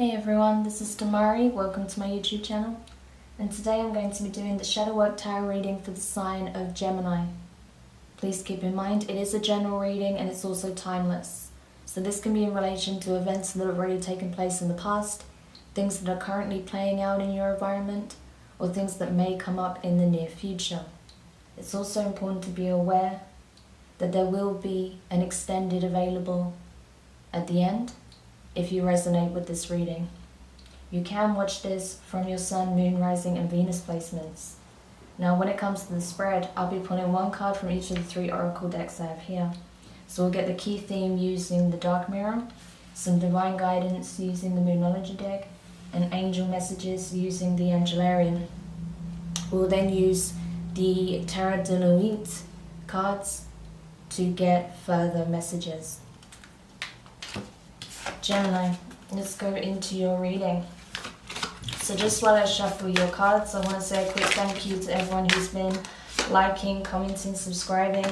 Hey everyone, this is Demari. Welcome to my YouTube channel. And today I'm going to be doing the Shadow Work Tarot reading for the sign of Gemini. Please keep in mind it is a general reading and it's also timeless. So this can be in relation to events that have already taken place in the past, things that are currently playing out in your environment, or things that may come up in the near future. It's also important to be aware that there will be an extended available at the end if you resonate with this reading. You can watch this from your Sun, Moon, Rising and Venus placements. Now when it comes to the spread, I'll be pulling one card from each of the 3 oracle decks I have here. So we'll get the key theme using the Dark Mirror, some divine guidance using the Moonology deck, and angel messages using the Angelarium. We'll then use the Tarot de Nuit cards to get further messages. Gemini, let's go into your reading. So just while I shuffle your cards, I want to say a quick thank you to everyone who's been liking, commenting, subscribing,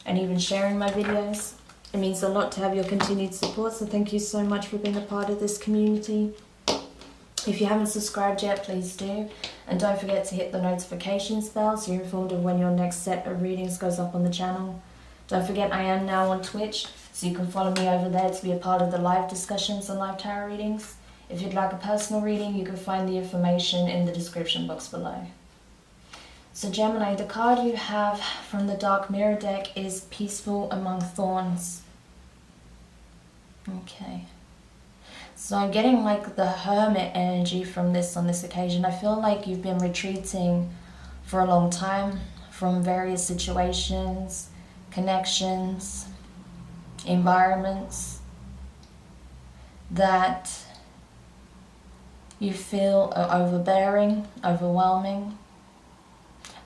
and even sharing my videos. It means a lot to have your continued support, so thank you so much for being a part of this community. If you haven't subscribed yet, please do. And don't forget to hit the notifications bell so you're informed of when your next set of readings goes up on the channel. Don't forget I am now on Twitch, so you can follow me over there to be a part of the live discussions and live tarot readings. If you'd like a personal reading, you can find the information in the description box below. So Gemini, the card you have from the Dark Mirror deck is Peaceful Among Thorns. Okay. So I'm getting like the Hermit energy from this on this occasion. I feel like you've been retreating for a long time from various situations, connections, environments that you feel are overbearing, overwhelming,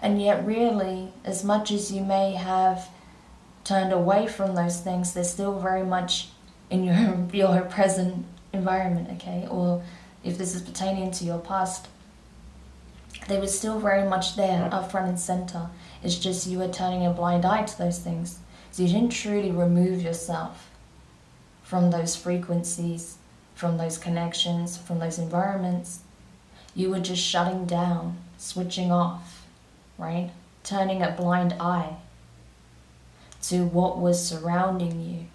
and yet really, as much as you may have turned away from those things, they're still very much in your present environment, okay? Or if this is pertaining to your past, they were still very much there, up front and center. It's just you were turning a blind eye to those things. So you didn't truly remove yourself from those frequencies, from those connections, from those environments. You were just shutting down, switching off, right? Turning a blind eye to what was surrounding you.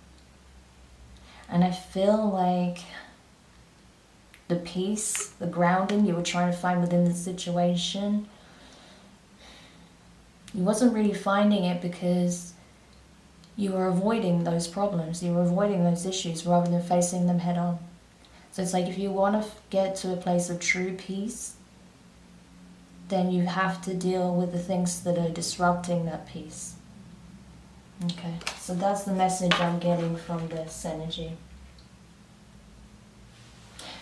And I feel like the peace, the grounding you were trying to find within the situation, you wasn't really finding it because you were avoiding those problems. You were avoiding those issues rather than facing them head on. So it's like if you want to get to a place of true peace, then you have to deal with the things that are disrupting that peace. Okay, so that's the message I'm getting from this energy.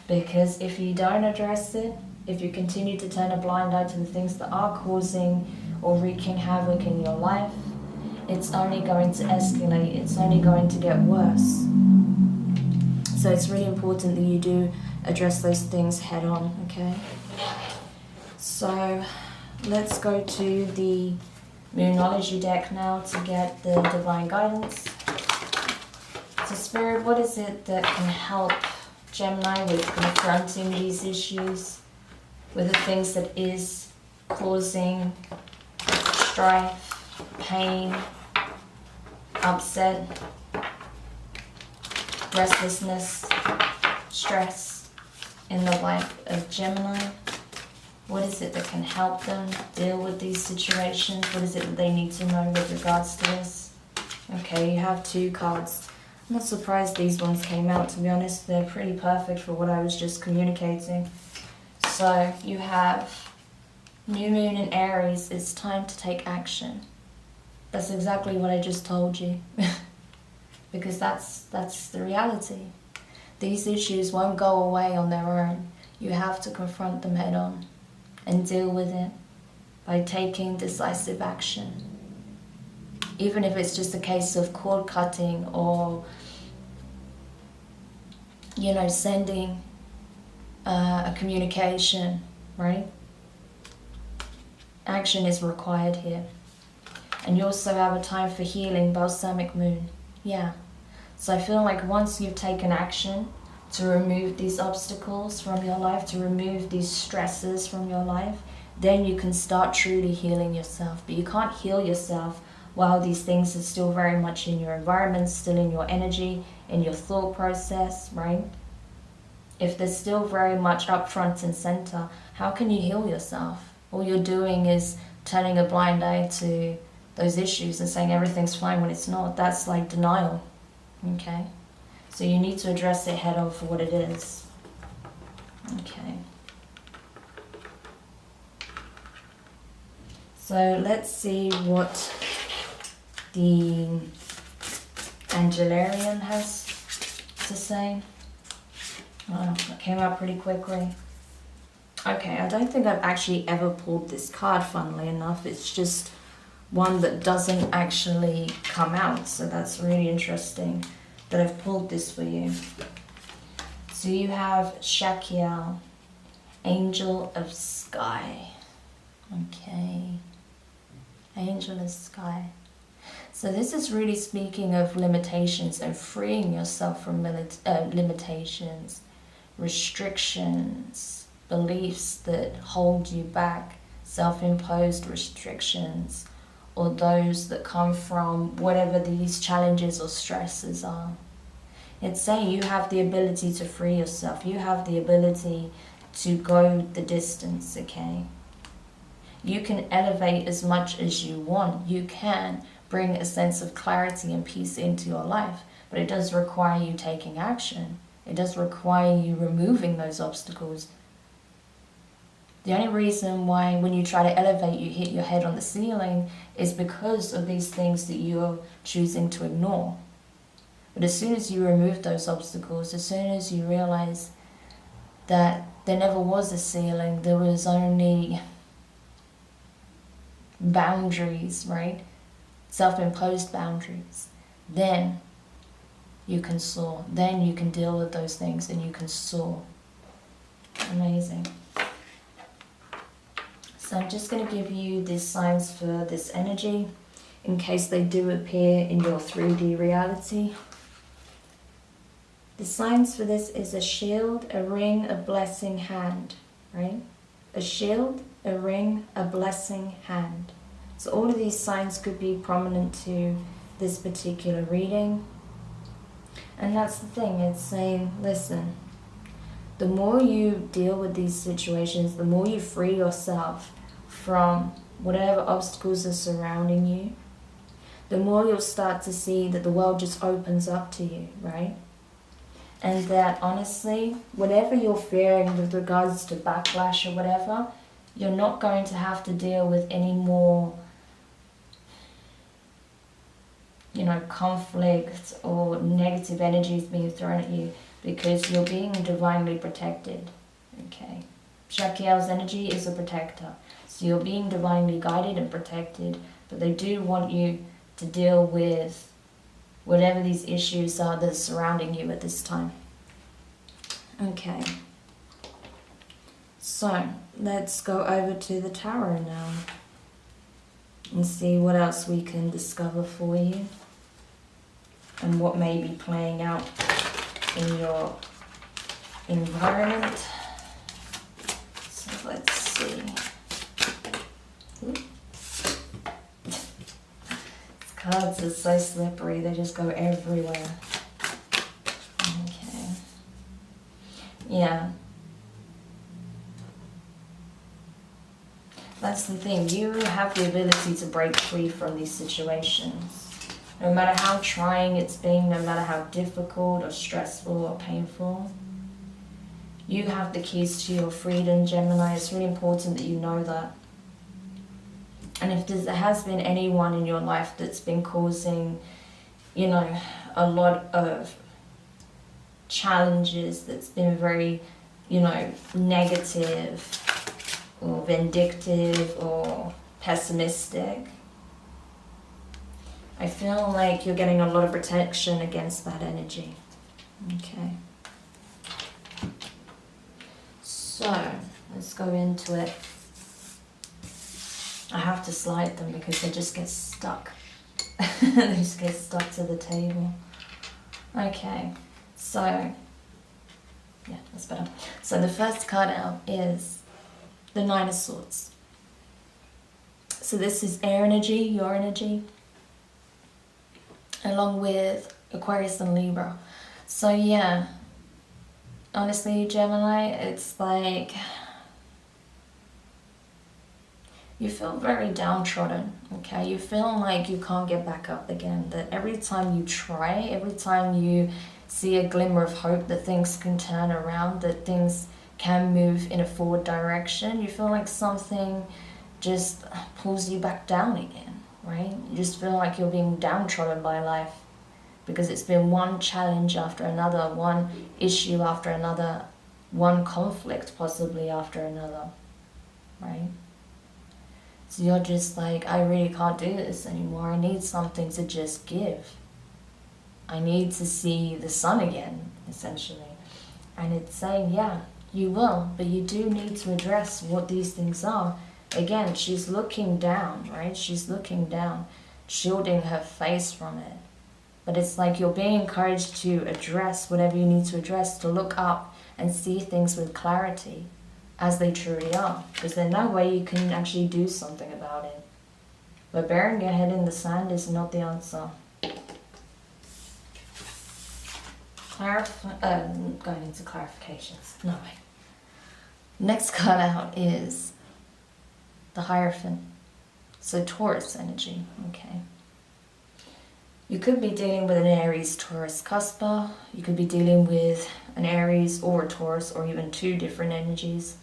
Because if you don't address it, if you continue to turn a blind eye to the things that are causing or wreaking havoc in your life, it's only going to escalate, it's only going to get worse. So it's really important that you do address those things head on, okay? So let's go to the Moonology deck now to get the divine guidance. So Spirit, what is it that can help Gemini with confronting these issues, with the things that is causing strife, pain, upset, restlessness, stress in the life of Gemini? What is it that can help them deal with these situations? What is it that they need to know with regards to this? Okay, you have 2 cards. I'm not surprised these ones came out, to be honest. They're pretty perfect for what I was just communicating. So you have New Moon in Aries. It's time to take action. That's exactly what I just told you. Because that's the reality. These issues won't go away on their own. You have to confront them head on and deal with it by taking decisive action. Even if it's just a case of cord cutting or, you know, sending a communication, right? Action is required here. And you also have a time for healing, balsamic moon. Yeah. So I feel like once you've taken action, to remove these obstacles from your life, to remove these stresses from your life, then you can start truly healing yourself. But you can't heal yourself while these things are still very much in your environment, still in your energy, in your thought process, right? If they're still very much up front and center, how can you heal yourself? All you're doing is turning a blind eye to those issues and saying everything's fine when it's not. That's like denial, okay? So you need to address it head on for what it is. Okay. So let's see what the Angelarium has to say. Oh, that came out pretty quickly. Okay, I don't think I've actually ever pulled this card, funnily enough. It's just one that doesn't actually come out. So that's really interesting that I've pulled this for you. So you have Shakiel, Angel of Sky. Okay. Angel of Sky. So this is really speaking of limitations and freeing yourself from limitations, restrictions, beliefs that hold you back, self-imposed restrictions, or those that come from whatever these challenges or stresses are. It's saying you have the ability to free yourself. You have the ability to go the distance, okay? You can elevate as much as you want. You can bring a sense of clarity and peace into your life, but it does require you taking action. It does require you removing those obstacles. The only reason why when you try to elevate you hit your head on the ceiling is because of these things that you're choosing to ignore. But as soon as you remove those obstacles, as soon as you realize that there never was a ceiling, there was only boundaries, right? Self-imposed boundaries, then you can soar. Then you can deal with those things and you can soar. Amazing. So I'm just going to give you these signs for this energy in case they do appear in your 3D reality. The signs for this is a shield, a ring, a blessing hand, right? A shield, a ring, a blessing hand. So all of these signs could be prominent to this particular reading. And that's the thing, it's saying, listen, the more you deal with these situations, the more you free yourself from whatever obstacles are surrounding you, the more you'll start to see that the world just opens up to you, right? And that honestly, whatever you're fearing with regards to backlash or whatever, you're not going to have to deal with any more, conflict or negative energies being thrown at you, because you're being divinely protected, okay? Shakiel's energy is a protector. So you're being divinely guided and protected, but they do want you to deal with whatever these issues are that are surrounding you at this time. Okay. So, let's go over to the tarot now and see what else we can discover for you and what may be playing out in your environment. So let's see. These cards are so slippery, they just go everywhere. Okay. Yeah. That's the thing, you have the ability to break free from these situations. No matter how trying it's been, no matter how difficult or stressful or painful, you have the keys to your freedom, Gemini. It's really important that you know that. And if there has been anyone in your life that's been causing, a lot of challenges, that's been very, negative or vindictive or pessimistic, I feel like you're getting a lot of protection against that energy. Okay. So, let's go into it. I have to slide them because they just get stuck. They just get stuck to the table. Okay, so Yeah, that's better. So the first card out is the Nine of Swords. So this is air energy, your energy, along with Aquarius and Libra. So yeah, honestly, Gemini, it's like you feel very downtrodden, okay? You feel like you can't get back up again, that every time you try, every time you see a glimmer of hope that things can turn around, that things can move in a forward direction, you feel like something just pulls you back down again, right? You just feel like you're being downtrodden by life because it's been one challenge after another, one issue after another, one conflict possibly after another, right? So you're just like, I really can't do this anymore. I need something to just give. I need to see the sun again, essentially. And it's saying, yeah, you will, but you do need to address what these things are. Again, she's looking down, right? She's looking down, shielding her face from it. But it's like you're being encouraged to address whatever you need to address, to look up and see things with clarity as they truly are. Because there's no way you can actually do something about it. But burying your head in the sand is not the answer. Going into clarifications. No way. Next card out is the Hierophant. So Taurus energy, okay. You could be dealing with an Aries-Taurus cuspa. You could be dealing with an Aries or a Taurus, or even two different energies.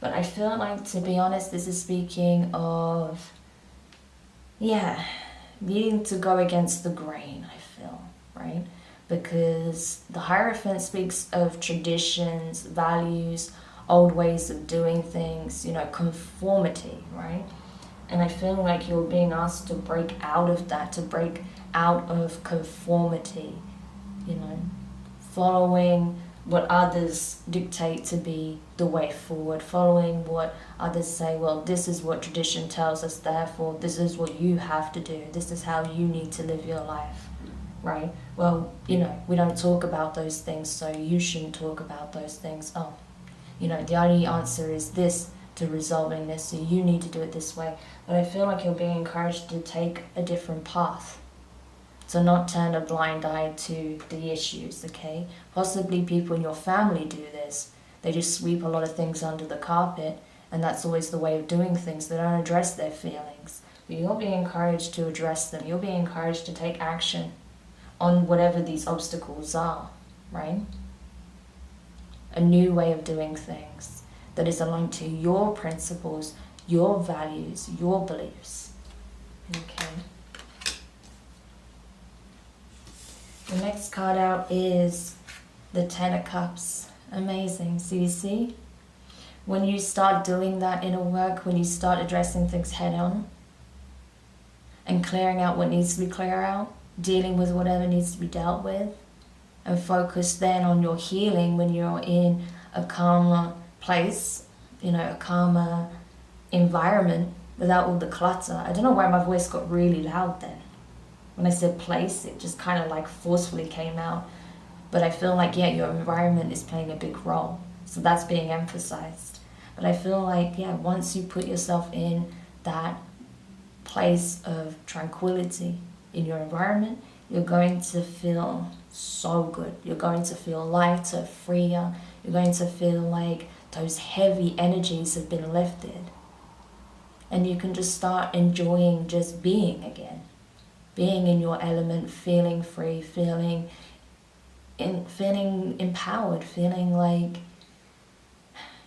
But I feel like, to be honest, this is speaking of, yeah, needing to go against the grain, I feel, right? Because the Hierophant speaks of traditions, values, old ways of doing things, you know, conformity, right? And I feel like you're being asked to break out of that, to break out of conformity, you know, following what others dictate to be the way forward, following what others say, well, this is what tradition tells us, therefore this is what you have to do, this is how you need to live your life, right? Well, you know, we don't talk about those things, so you shouldn't talk about those things. Oh, you know, the only answer is this to resolving this, so you need to do it this way. But I feel like you're being encouraged to take a different path, to not turn a blind eye to the issues, okay? Possibly people in your family do this. They just sweep a lot of things under the carpet, and that's always the way of doing things. They don't address their feelings. But you're being encouraged to address them. You're being encouraged to take action on whatever these obstacles are, right? A new way of doing things that is aligned to your principles, your values, your beliefs, okay? The next card out is the Ten of Cups. Amazing. So you see, when you start doing that inner work, when you start addressing things head on and clearing out what needs to be cleared out, dealing with whatever needs to be dealt with, and focus then on your healing when you're in a calmer place, you know, a calmer environment without all the clutter. I don't know why my voice got really loud then. When I said place, it just kind of like forcefully came out. But I feel like, yeah, your environment is playing a big role. So that's being emphasized. But I feel like, yeah, once you put yourself in that place of tranquility in your environment, you're going to feel so good. You're going to feel lighter, freer. You're going to feel like those heavy energies have been lifted. And you can just start enjoying just being again. Being in your element, feeling free, feeling empowered, feeling like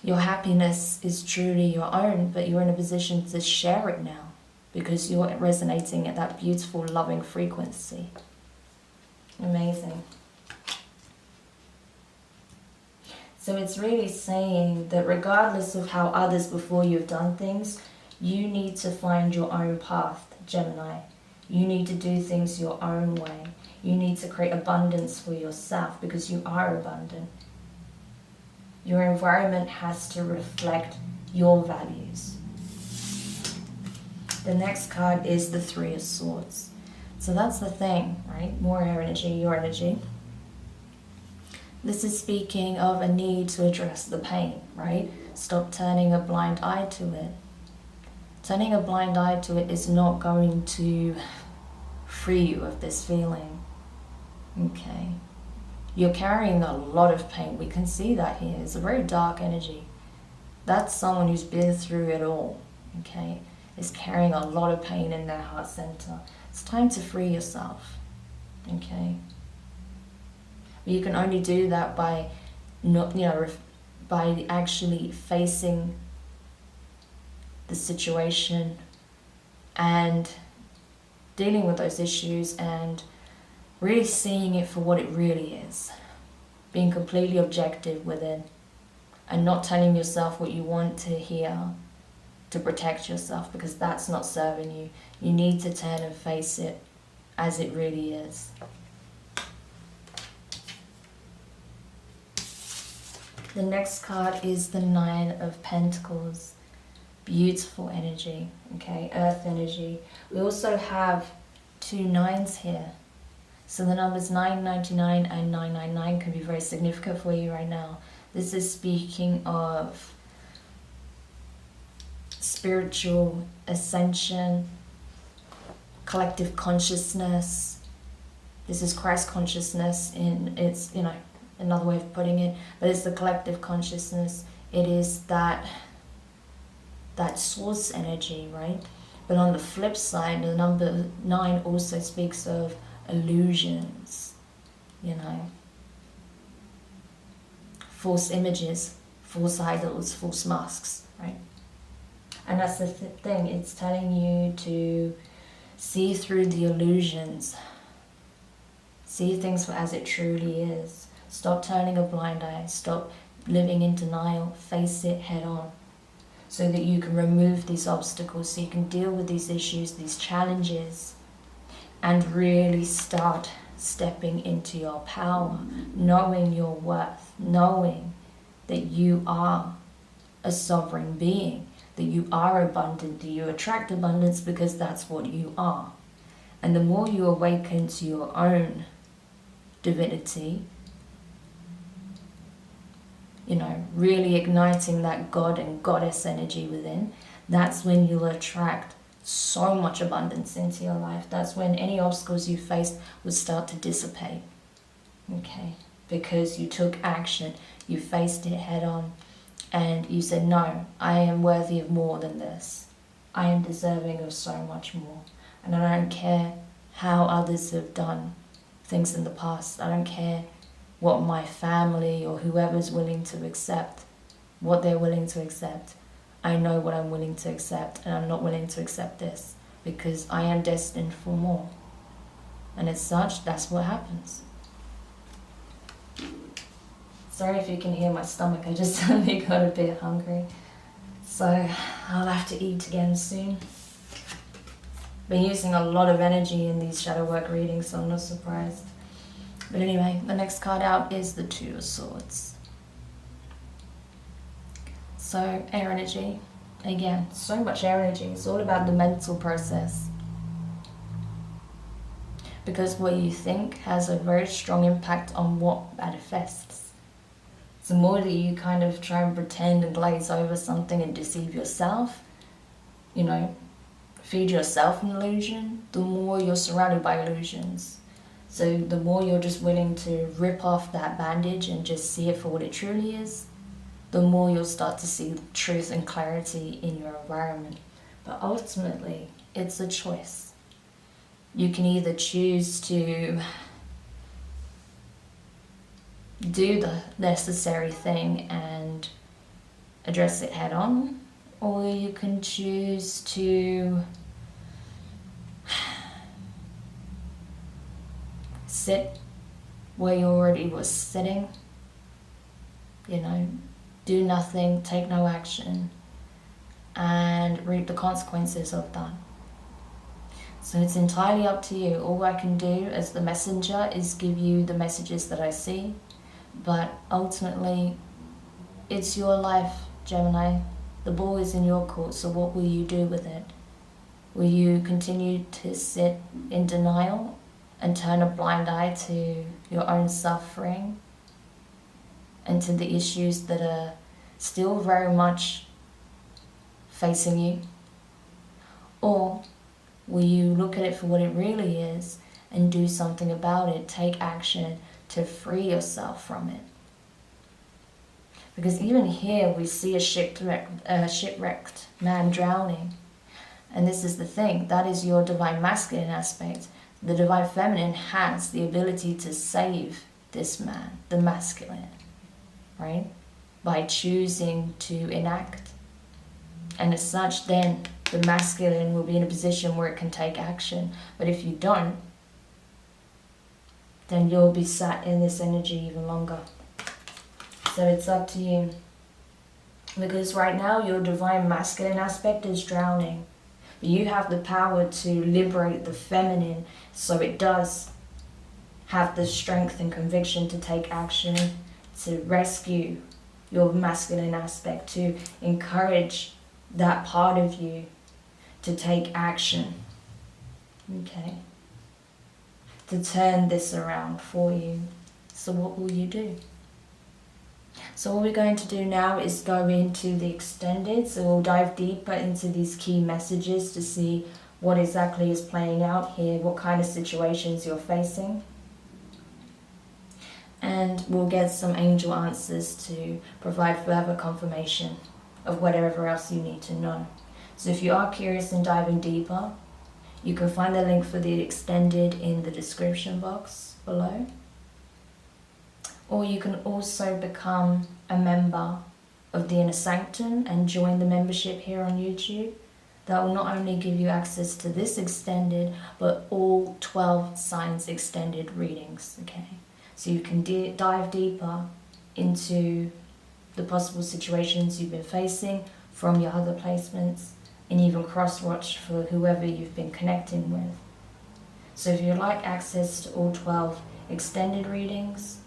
your happiness is truly your own, but you're in a position to share it now because you're resonating at that beautiful, loving frequency. Amazing. So it's really saying that regardless of how others before you have done things, you need to find your own path, Gemini. You need to do things your own way. You need to create abundance for yourself because you are abundant. Your environment has to reflect your values. The next card is the Three of Swords. So that's the thing, right? More air energy, your energy. This is speaking of a need to address the pain, right? Stop turning a blind eye to it. Turning a blind eye to it is not going to free you of this feeling. Okay. You're carrying a lot of pain. We can see that here. It's a very dark energy. That's someone who's been through it all, okay? Is carrying a lot of pain in their heart center. It's time to free yourself, okay? But you can only do that by not, by actually facing the situation and dealing with those issues and really seeing it for what it really is. Being completely objective with it and not telling yourself what you want to hear to protect yourself, because that's not serving you. You need to turn and face it as it really is. The next card is the Nine of Pentacles. Beautiful energy, okay, earth energy. We also have 2 9s here. So the numbers 999 and 999 can be very significant for you right now. This is speaking of spiritual ascension, collective consciousness. This is Christ consciousness in its, another way of putting it, but it's the collective consciousness. It is that source energy, right? But on the flip side, the number 9 also speaks of illusions, false images, false idols, false masks, right? And that's the thing, it's telling you to see through the illusions, see things as it truly is. Stop turning a blind eye, stop living in denial, face it head on, so that you can remove these obstacles, so you can deal with these issues, these challenges, and really start stepping into your power, knowing your worth, knowing that you are a sovereign being, that you are abundant, that you attract abundance because that's what you are. And the more you awaken to your own divinity, really igniting that God and Goddess energy within, that's when you'll attract so much abundance into your life. That's when any obstacles you faced will start to dissipate, okay? Because you took action, you faced it head on, and you said, no, I am worthy of more than this. I am deserving of so much more. And I don't care how others have done things in the past. I don't care what my family or whoever's willing to accept, what they're willing to accept. I know what I'm willing to accept, and I'm not willing to accept this because I am destined for more. And as such, that's what happens. Sorry if you can hear my stomach, I just suddenly got a bit hungry. So I'll have to eat again soon. Been using a lot of energy in these shadow work readings, so I'm not surprised. But anyway, the next card out is the Two of Swords. So air energy, again, so much air energy. It's all about the mental process. Because what you think has a very strong impact on what manifests. The more that you kind of try and pretend and glaze over something and deceive yourself, feed yourself an illusion, the more you're surrounded by illusions. So the more you're just willing to rip off that bandage and just see it for what it truly is, the more you'll start to see truth and clarity in your environment. But ultimately, it's a choice. You can either choose to do the necessary thing and address it head on, or you can choose to sit where you already was sitting, do nothing, take no action, and reap the consequences of that. So it's entirely up to you. All I can do as the messenger is give you the messages that I see, but ultimately it's your life, Gemini. The ball is in your court, so what will you do with it? Will you continue to sit in denial and turn a blind eye to your own suffering and to the issues that are still very much facing you? Or will you look at it for what it really is and do something about it, take action to free yourself from it? Because even here we see a shipwrecked man drowning. And this is the thing, that is your divine masculine aspect. The divine feminine has the ability to save this man, the masculine, right? By choosing to enact. And as such, then the masculine will be in a position where it can take action. But if you don't, then you'll be sat in this energy even longer. So it's up to you. Because right now your divine masculine aspect is drowning. But you have the power to liberate the feminine, so it does have the strength and conviction to take action, to rescue your masculine aspect, to encourage that part of you to take action. Okay. To turn this around for you. So what will you do? So what we're going to do now is go into the extended. So we'll dive deeper into these key messages to see what exactly is playing out here, what kind of situations you're facing. And we'll get some angel answers to provide further confirmation of whatever else you need to know. So if you are curious in diving deeper, you can find the link for the extended in the description box below. Or you can also become a member of the Inner Sanctum and join the membership here on YouTube. That will not only give you access to this extended, but all 12 signs extended readings, okay? So you can dive deeper into the possible situations you've been facing from your other placements, and even cross-watch for whoever you've been connecting with. So if you'd like access to all 12 extended readings,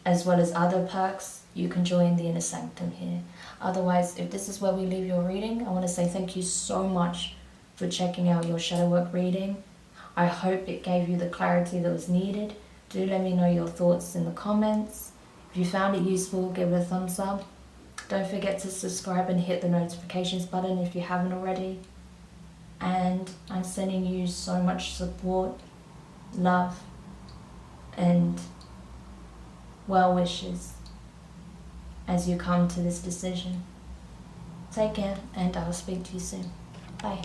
as well as other perks, you can join the Inner Sanctum here. Otherwise, if this is where we leave your reading, I want to say thank you so much for checking out your shadow work reading. I hope it gave you the clarity that was needed. Do let me know your thoughts in the comments. If you found it useful, give it a thumbs up. Don't forget to subscribe and hit the notifications button if you haven't already. And I'm sending you so much support, love, and well wishes as you come to this decision. Take care, and I'll speak to you soon. Bye.